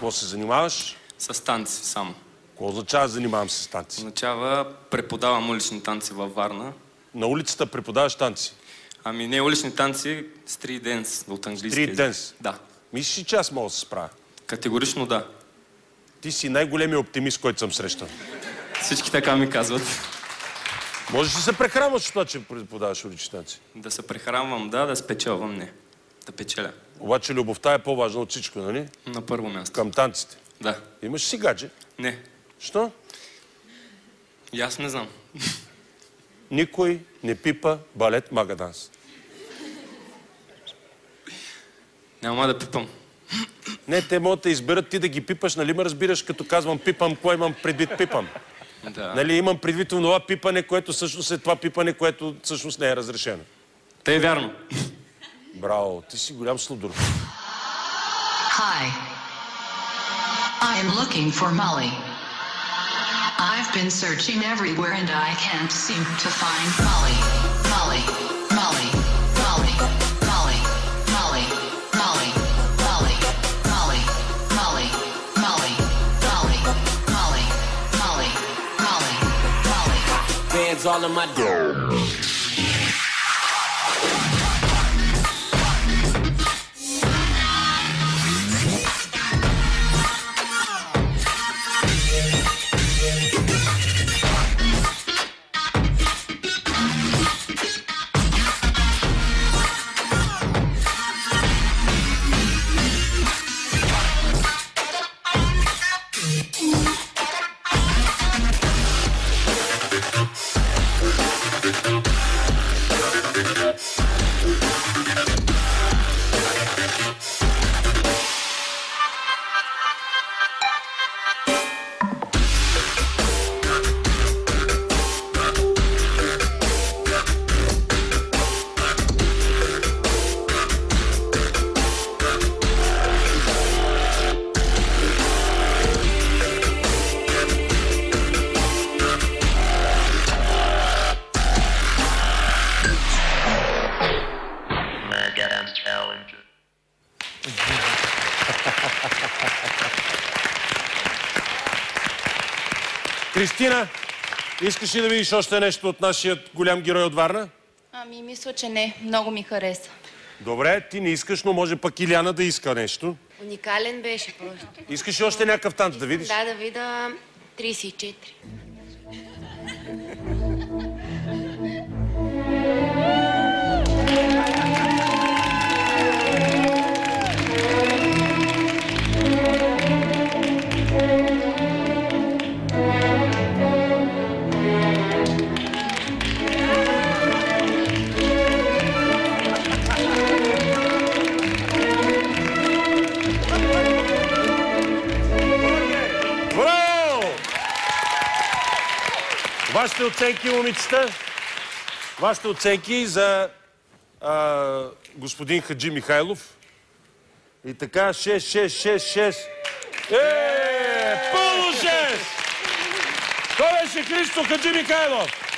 какво се занимаваш? С танци само. Какво означава занимавам се с танци? Означава преподавам улични танци във Варна. На улицата преподаваш танци? Ами не улични танци, стрит денс от английски. Стрит денс? Да. Мислиш ли, че аз мога да се справя? Категорично да. Ти си най-големият оптимист, който съм срещал. Всички така ми казват. Можеш ли се прехранваш от това, че преподаваш улични танци? Да се прехранвам, да спечелвам, не. Да печеля. Обаче любовта е по-важна от всичко, нали? На първо място. Към танците. Да. Имаш си гадже? Не. Що? И аз не знам. Никой не пипа балет Магаданс. Няма да пипам. Не, те могат да изберат ти да ги пипаш, нали ме разбираш, като казвам пипам, кое имам предвид пипам? Да. Нали имам предвид това пипане, което всъщност е това пипане, което всъщност не е разрешено. Те е вярно. Браво, ти си голям слудор. Hi. I am looking for Molly. I've been searching everywhere and I can't seem to find Molly. Molly. Molly. Molly. Molly. Molly. Molly. Molly. Molly. Molly. Molly. Molly. Molly. Molly. Molly. Molly. Bands all in my door. Кристина, искаш ли да видиш още нещо от нашия голям герой от Варна? Ами, мисля, че не. Много ми хареса. Добре, ти не искаш, но може пък Иляна да иска нещо. Уникален беше просто. Искаш ли още някакъв танц да видиш? Да, да видя 34. Вашите оценки, момичета, вашите оценки за господин Хаджи Михайлов. И така, 6. Пълно 6! Това беше Христо Хаджи Михайлов!